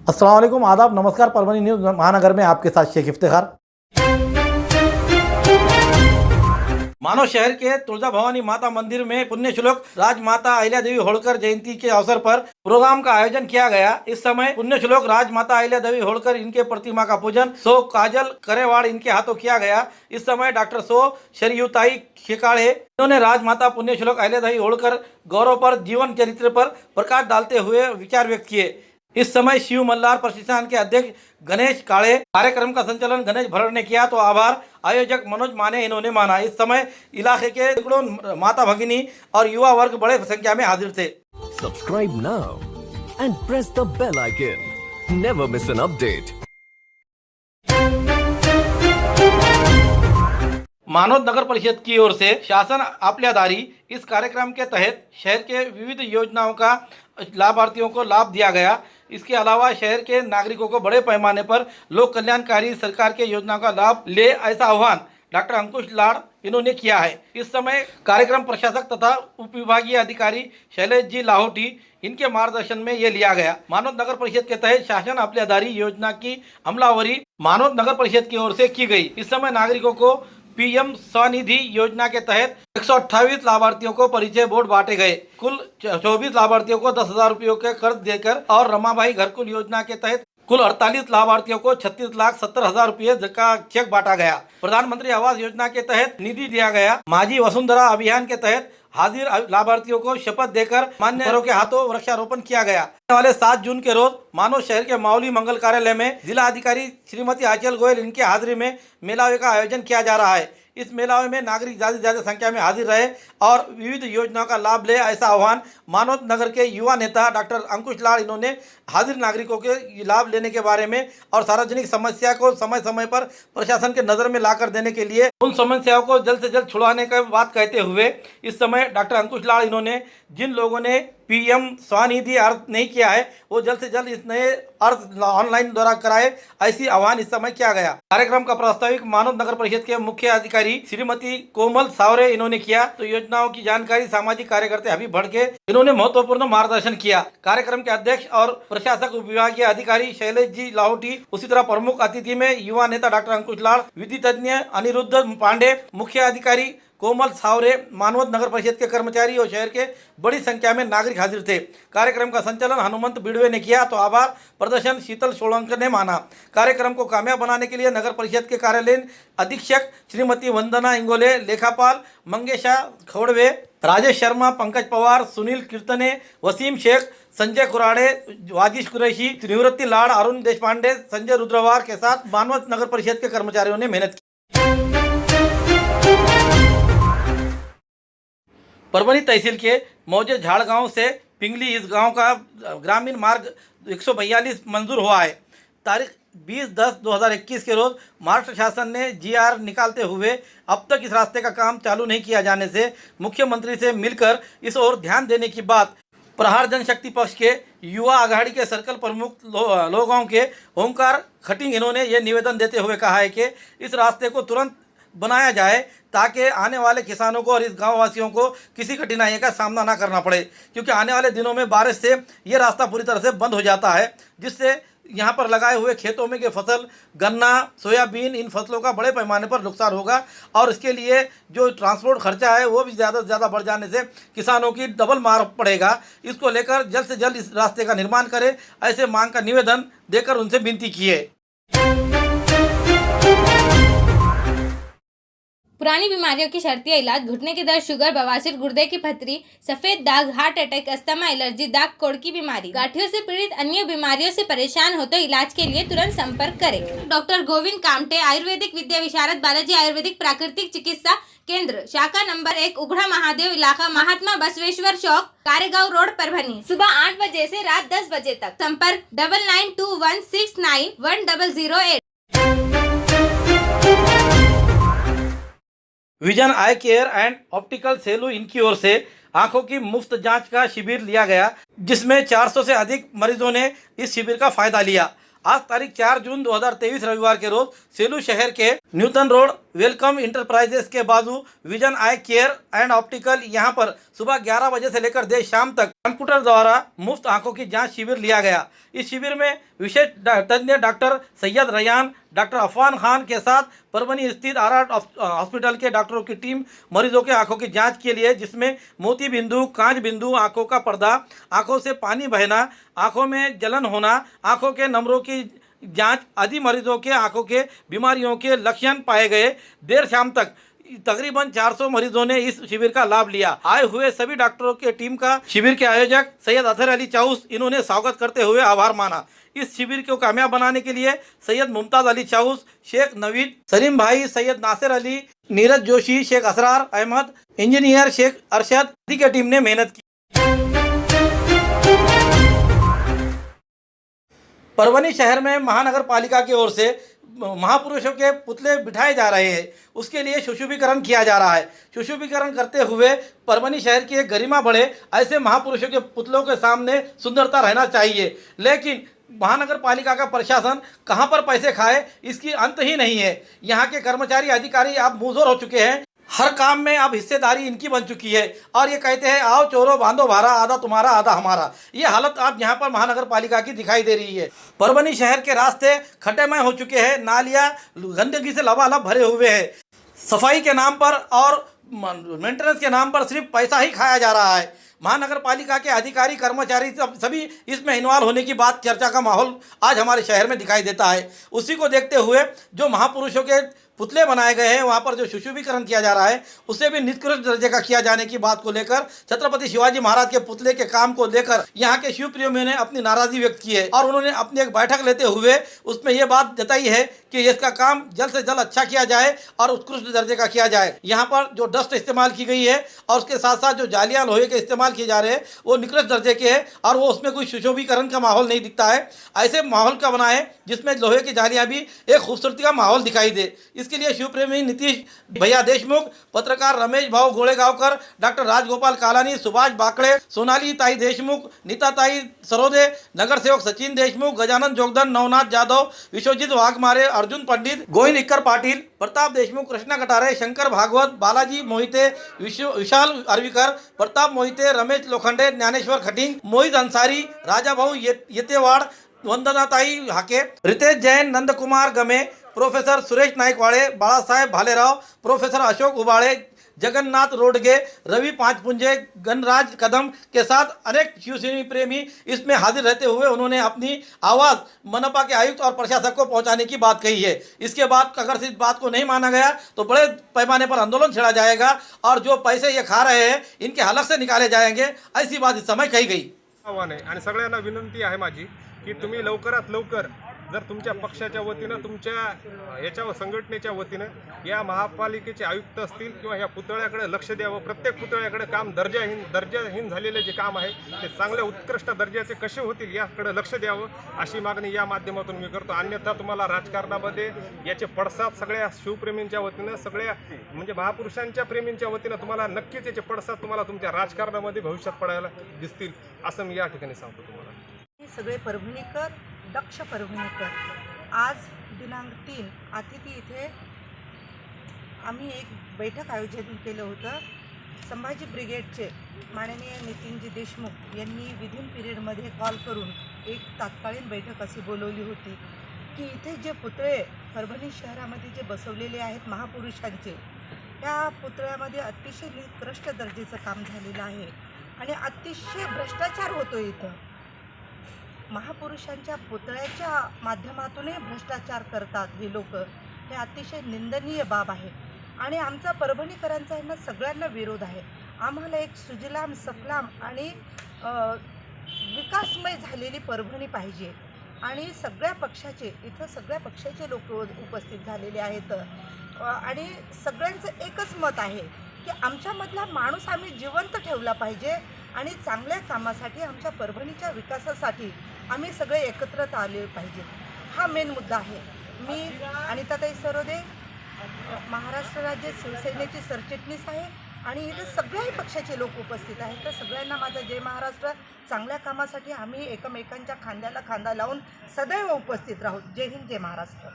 अस्सलाम वालेकुम, आदाब, नमस्कार। परभनी न्यूज़ महानगर में आपके साथ शेख इफ्तिखार। मानव शहर के तुलजा भवानी माता मंदिर में पुण्य श्लोक राजमाता अहिल्या देवी होळकर जयंती के अवसर पर प्रोग्राम का आयोजन किया गया। इस समय पुण्य श्लोक राजमाता अहिल्या देवी होळकर इनके प्रतिमा का पूजन सो काजल करेवाड़ इनके हाथों किया गया। इस समय डॉक्टर सो शरयुताई खेकाड़े इन्होंने राजमाता पुण्य श्लोक अहिल्या देवी होळकर गौरव पर जीवन चरित्र पर प्रकाश डालते हुए विचार व्यक्त किए। इस समय शिव मल्हार प्रतिष्ठान के अध्यक्ष गणेश काळे, कार्यक्रम का संचालन गणेश भरड़ ने किया तो आभार आयोजक मनोज माने इन्होंने माना। इस समय इलाके के सैकड़ों माता भगिनी और युवा वर्ग बड़े संख्या में हाजिर थे। Subscribe now and press the bell icon. Never miss an update. मानोद नगर परिषद की ओर से शासन आपल्या दारी इस कार्यक्रम के तहत शहर के विविध योजनाओं का लाभार्थियों को लाभ दिया गया। इसके अलावा शहर के नागरिकों को बड़े पैमाने पर लोक कल्याणकारी सरकार के योजनाओं का लाभ ले, ऐसा आह्वान डॉक्टर अंकुश लाड़ इन्होंने किया है। इस समय कार्यक्रम प्रशासक तथा उप विभागीय अधिकारी शैलेश जी लाहौटी इनके मार्गदर्शन में ये लिया गया। मानोद नगर परिषद के तहत शासन आपल्यादारी योजना की अमलावरी मानोद नगर परिषद की ओर से की गई। इस समय नागरिकों को पीएम स्वनिधि योजना के तहत 128 लाभार्थियों को परिचय बोर्ड बांटे गए। कुल 24 लाभार्थियों को 10,000 रुपयों के कर्ज देकर और रमाबाई घरकुल योजना के तहत कुल 48 लाभार्थियों को 36,70,000 रुपये का चेक बांटा गया। प्रधानमंत्री आवास योजना के तहत निधि दिया गया। माझी वसुंधरा अभियान के तहत हाजिर लाभार्थियों को शपथ देकर मान्यवरों के हाथों वृक्षारोपण किया गया। आने वाले 7 जून के रोज मानव शहर के माउली मंगल कार्यालय में जिला अधिकारी श्रीमती आंचल गोयल इनके हाजिरी में मेलावे का आयोजन किया जा रहा है। इस मेलावे में नागरिक ज़्यादा से ज़्यादा संख्या में हाजिर रहे और विविध योजनाओं का लाभ ले, ऐसा आह्वान मानव नगर के युवा नेता डॉक्टर अंकुश लाड़ इन्होंने हाजिर नागरिकों के लाभ लेने के बारे में और सार्वजनिक समस्या को समय समय पर प्रशासन के नज़र में लाकर देने के लिए उन समस्याओं को जल्द से जल्द छुड़वाने का बात कहते हुए इस समय डॉक्टर अंकुश लाड़ इन्होंने जिन लोगों ने पीएम स्वनिधि अर्थ नहीं किया है वो जल्द से जल्द इस नए अर्थ ऑनलाइन द्वारा कराए, ऐसी आह्वान इस समय किया गया। कार्यक्रम का प्रास्ताविक मानव नगर परिषद के मुख्य अधिकारी श्रीमती कोमल सावरे इन्होंने किया तो योजनाओं की जानकारी सामाजिक कार्यकर्ता हबीब भड़के इन्होंने महत्वपूर्ण मार्गदर्शन किया। कार्यक्रम के अध्यक्ष और प्रशासक विभागीय अधिकारी शैलेश जी लाहौटी, उसी तरह प्रमुख अतिथि में युवा नेता डॉक्टर अंकुश लाड़, विधि तज्ञ अनिरुद्ध पांडे, मुख्य अधिकारी कोमल सावरे, मानवद नगर परिषद के कर्मचारी और शहर के बड़ी संख्या में नागरिक हाजिर थे। कार्यक्रम का संचालन हनुमंत बिड़वे ने किया तो आभार प्रदर्शन शीतल सोलंकर ने माना। कार्यक्रम को कामयाब बनाने के लिए नगर परिषद के कार्यालयीन अधीक्षक श्रीमती वंदना इंगोले, लेखापाल मंगेशा खौड़वे, राजेश शर्मा, पंकज पवार, सुनील कीर्तने, वसीम शेख, संजय कुराड़े, वाजिश कुरैशी, निवृत्ति लाड़, अरुण देशपांडे, संजय रुद्रवार के साथ मानवद नगर परिषद के कर्मचारियों ने मेहनत की। परभनी तहसील के मौजे झाड़ गांव से पिंगली इस गांव का ग्रामीण मार्ग 142 मंजूर हुआ है। तारीख 20/10/2021 के रोज महाराष्ट्र शासन ने जीआर निकालते हुए अब तक इस रास्ते का काम चालू नहीं किया जाने से मुख्यमंत्री से मिलकर इस ओर ध्यान देने की बात प्रहार जनशक्ति पक्ष के युवा आघाड़ी के सर्कल प्रमुख लोगों के ओंकार खटिंग इन्होंने ये निवेदन देते हुए कहा है कि इस रास्ते को तुरंत बनाया जाए ताकि आने वाले किसानों को और इस गाँव वासियों को किसी कठिनाई का सामना ना करना पड़े, क्योंकि आने वाले दिनों में बारिश से ये रास्ता पूरी तरह से बंद हो जाता है, जिससे यहाँ पर लगाए हुए खेतों में के फसल गन्ना, सोयाबीन, इन फसलों का बड़े पैमाने पर नुकसान होगा और इसके लिए जो ट्रांसपोर्ट खर्चा है वो भी ज़्यादा से ज़्यादा बढ़ जाने से किसानों की डबल मार पड़ेगा। इसको लेकर जल्द से जल्द इस रास्ते का निर्माण करें, ऐसे मांग का निवेदन देकर उनसे विनती की है। पुरानी बीमारियों की शर्तिया इलाज, घुटने के दर्द, शुगर, बवासीर, गुर्दे की पथरी, सफेद दाग, हार्ट अटैक, अस्थमा, एलर्जी, दाग कोड़ की बीमारी, गांठियों से पीड़ित अन्य बीमारियों से परेशान हो तो इलाज के लिए तुरंत संपर्क करें। डॉक्टर गोविंद कामटे, आयुर्वेदिक विद्या विशारद, बालाजी आयुर्वेदिक प्राकृतिक चिकित्सा केंद्र, शाखा नंबर 1, उघड़ा महादेव, इलाका महात्मा बसवेश्वर चौक, कारेगांव रोड, परभनी। सुबह 8 बजे से रात 10 बजे तक। संपर्क 9921691008। Vision I care and optical Selu इनकी ओर से आंखों की मुफ्त जांच का शिविर लिया गया, जिसमें 400 से अधिक मरीजों ने इस शिविर का फायदा लिया। आज तारीख 4 जून 2023 रविवार के रोज सेलू शहर के न्यूटन रोड वेलकम इंटरप्राइजेस के बाजू vision I care and optical यहाँ पर सुबह 11 बजे से लेकर देर शाम तक कंप्यूटर द्वारा मुफ्त आंखों की जांच शिविर लिया गया। इस शिविर में विशेष तज्ञ डॉक्टर सैयद रैयान, डॉक्टर अफवान खान के साथ परभनी स्थित आर हॉस्पिटल के डॉक्टरों की टीम मरीजों के आंखों की जांच के लिए, जिसमें मोती बिंदु, कांच बिंदु, आंखों का पर्दा, आंखों से पानी बहना, आंखों में जलन होना, आंखों के नंबरों की जांच आदि मरीजों के आंखों के बीमारियों के लक्षण पाए गए। देर शाम तक तकरीबन 400 मरीजों ने इस शिविर का लाभ लिया। आए हुए सभी डॉक्टरों की टीम का शिविर के आयोजक सैयद अतहर अली चाउस इन्होंने स्वागत करते हुए आभार माना। इस शिविर को कामयाब बनाने के लिए सैयद मुमताज अली चाउस, शेख नवीद, सलीम भाई, सैयद नासिर अली, नीरज जोशी, शेख असरार अहमद, इंजीनियर शेख अरशद आदि की टीम ने मेहनत की। परभनी शहर में महानगर पालिका की ओर से महापुरुषों के पुतले बिठाए जा रहे हैं। उसके लिए सुशोभीकरण किया जा रहा है। सुशोभीकरण करते हुए परभनी शहर की एक गरिमा बढ़े, ऐसे महापुरुषों के पुतलों के सामने सुंदरता रहना चाहिए। लेकिन महानगर पालिका का प्रशासन कहां पर पैसे खाए, इसकी अंत ही नहीं है। यहां के कर्मचारी अधिकारी अब मुंहजोर हो चुके हैं। हर काम में अब हिस्सेदारी इनकी बन चुकी है और ये कहते हैं आओ चोरो बांधो भारा, आधा तुम्हारा आधा हमारा। ये हालत अब यहाँ पर महानगर पालिका की दिखाई दे रही है। परभनी शहर के रास्ते खड्डेमय हो चुके हैं, नालियाँ गंदगी से लबालब भरे हुए हैं। सफाई के नाम पर और मेंटेनेंस के नाम पर सिर्फ पैसा ही खाया जा रहा है। महानगर पालिका के अधिकारी, कर्मचारी सभी इसमें इन्वॉल्व होने की बात, चर्चा का माहौल आज हमारे शहर में दिखाई देता है। उसी को देखते हुए जो महापुरुषों के पुतले बनाए गए हैं, वहाँ पर जो सुशोभीकरण किया जा रहा है, उससे भी निकृष्ट दर्जे का किया जाने की बात को लेकर छत्रपति शिवाजी महाराज के पुतले के काम को लेकर यहाँ के शिव प्रेमियों ने अपनी नाराजगी व्यक्त की है और उन्होंने अपनी एक बैठक लेते हुए उसमें यह बात जताई है कि इसका काम जल्द से जल्द अच्छा किया जाए और उत्कृष्ट दर्जे का किया जाए। यहाँ पर जो डस्ट इस्तेमाल की गई है और उसके साथ साथ जो जालियाँ लोहे के इस्तेमाल किए जा रहे हैं वो निकृष्ट दर्जे के हैं और वो उसमें कोई सुशोभीकरण का माहौल नहीं दिखता है। ऐसे माहौल का बनाए जिसमें लोहे की जालियाँ भी एक खूबसूरती का माहौल दिखाई दे। इसके लिए शिव प्रेमी नीतीश भैया देशमुख, पत्रकार रमेश भाऊ गोड़ेगांवकर, डॉक्टर राजगोपाल कालानी, सुभाष बाकड़े, सोनाली ताई देशमुख, नीता ताई सरोदे, नगर सेवक सचिन देशमुख, गजानन जोगदन, नवनाथ जाधव, विश्वजीत वाघमारे, अर्जुन पंडित, गोविंद इक्कर पाटिल, प्रताप देशमुख, कृष्णा कटारे, शंकर भागवत, बालाजी मोहिते, विशाल अर्विकर, प्रताप मोहिते, रमेश लोखंडे, ज्ञानेश्वर खटिंग, मोहित अंसारी, राजा भाऊ येतेवाड़, वंदनाताई हाके, रितेश जैन, नंदकुमार गमे, प्रोफेसर सुरेश नाईकवाड़े, बाळासाहेब भालेराव, प्रोफेसर अशोक उबाळे, जगन्नाथ रोडगे, रवि पांचपुंजे, गणराज कदम के साथ अनेक शिवसेनी प्रेमी इसमें हाजिर रहते हुए उन्होंने अपनी आवाज़ मनपा के आयुक्त और प्रशासक को पहुंचाने की बात कही है। इसके बाद अगर इस बात को नहीं माना गया तो बड़े पैमाने पर आंदोलन छेड़ा जाएगा और जो पैसे ये खा रहे हैं इनके हलक से निकाले जाएंगे, ऐसी बात इस समय कही गई। आव्हान आहे आणि सगळ्यांना विनंती आहे माझी की तुम्ही लवकरात लवकर जर तुमच्या पक्षाच्या वतीनं, तुमच्या याच्या संघटनेच्या वतीनं या महापालिकेचे आयुक्त असतील किंवा ह्या पुतळ्याकडे लक्ष द्यावं। प्रत्येक पुतळ्याकडे काम दर्जाहीन झालेले जे काम आहे ते चांगल्या उत्कृष्ट दर्जाचे कसे होतील याकडे लक्ष द्यावं, अशी मागणी या माध्यमातून मी करतो। अन्यथा तुम्हाला राजकारणामध्ये याचे पडसाद सगळ्या शिवप्रेमींच्या वतीनं, सगळ्या म्हणजे महापुरुषांच्या प्रेमींच्या वतीनं तुम्हाला नक्कीच याचे पडसाद तुम्हाला तुमच्या राजकारणामध्ये भविष्यात पडायला दिसतील, असं मी या ठिकाणी सांगतो तुम्हाला। सगळे परभणीकर, दक्ष परभणीकर, आज दिनांक 3 अतिथी इथे आम्ही एक बैठक आयोजित केलं होतं। संभाजी ब्रिगेडचे माननीय नितीनजी देशमुख यांनी विदिन पिरियडमध्ये कॉल करून एक तात्कालीन बैठक अशी बोलवली होती की इथे जे पुतळे परभणी शहरामध्ये जे बसवलेले आहेत महापुरुषांचे, त्या पुतळ्यामध्ये अतिशय निकृष्ट दर्जाचं काम झालेलं आहे आणि अतिशय भ्रष्टाचार होतो इथं। महापुरुषांच्या पुतळ्याच्या माध्यमातूनही भ्रष्टाचार करतात हे लोक, हे अतिशय निंदनीय बाब आहे आणि आमचा परभणीकरांचा यांना सगळ्यांना विरोध आहे। आम्हाला एक सुजलाम सफलाम आणि विकासमय झालेली परभणी पाहिजे आणि सगळ्या पक्षाचे लोक उपस्थित झालेले आहेत आणि सगळ्यांचं एकच मत आहे की आमच्यामधला माणूस आम्ही जिवंत ठेवला पाहिजे आणि चांगल्या कामासाठी, आमच्या परभणीच्या विकासासाठी आम्ही सगळे एकत्रित आले पाहिजे, हा मेन मुद्दा आहे। मी अनिताताई सरोदे, महाराष्ट्र राज्य शिवसेनेची सरचिटणीस आहे आणि इथे सगळ्याही पक्षाचे लोक उपस्थित आहेत। तर सगळ्यांना माझा जय महाराष्ट्र। चांगल्या कामासाठी आम्ही एकमेकांच्या खांद्याला खांदा लावून सदैव उपस्थित राहू। जय हिंद, जय महाराष्ट्र।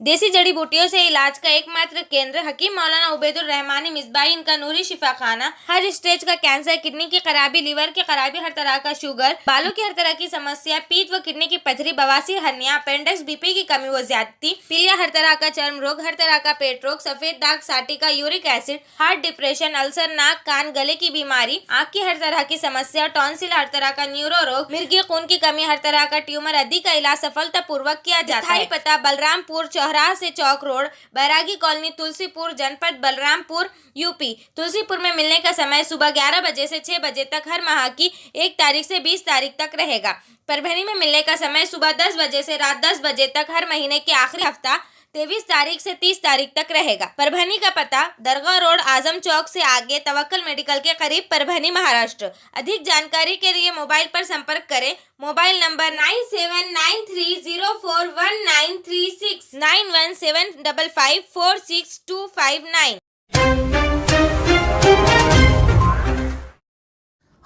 देसी जड़ी बूटियों से इलाज का एकमात्र केंद्र हकीम मौलाना उबैदुर रहमानी मिसबाही इनका नूरी शिफा खाना। हर स्टेज का कैंसर, किडनी की खराबी, लीवर की खराबी, हर तरह का शुगर, बालों की हर तरह की समस्या, पीठ व किडनी की पथरी, बवासीर, हर्निया, अपेंडिक्स, बीपी की कमी व ज्यादती, पीलिया, हर तरह का चर्म रोग, हर तरह का पेट रोग, सफेद दाग, sciatica, uric acid, heart, depression, ulcer, नाक, कान, गले की बीमारी, आँख की हर तरह की समस्या, टॉन्सिल, हर तरह का न्यूरो रोग, मिर्गी खून की कमी, हर तरह का ट्यूमर आदि का इलाज सफलतापूर्वक किया जाता है। पता बलरामपुर चौराहा से चौक रोड, बैरागी कॉलोनी, तुलसीपुर, जनपद बलरामपुर, यूपी। तुलसीपुर में मिलने का समय सुबह 11 बजे से 6 बजे तक हर माह की 1 तारीख से 20 तारीख तक रहेगा। परभणी में मिलने का समय सुबह 10 बजे से रात 10 बजे तक हर महीने के आखिरी हफ्ता 23 तारीख से 30 तारीख तक रहेगा। परभणी का पता दरगाह रोड, आजम चौक से आगे, तवक्कल मेडिकल के करीब, परभणी, महाराष्ट्र। अधिक जानकारी के लिए मोबाइल पर संपर्क करें। Mobile number 9793041936 9175546259।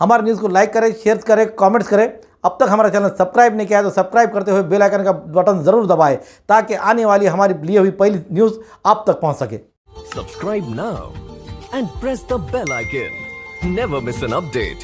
हमारे न्यूज़ को लाइक करें, शेयर करें, कमेंट्स करें। अब तक हमारा चैनल सब्सक्राइब नहीं किया है तो सब्सक्राइब करते हुए बेल आइकन का बटन ज़रूर दबाएं ताकि आने वाली हमारी लिए हुई पहली न्यूज़ आप तक पहुंच सके। Subscribe now and press the bell icon. Never miss an update.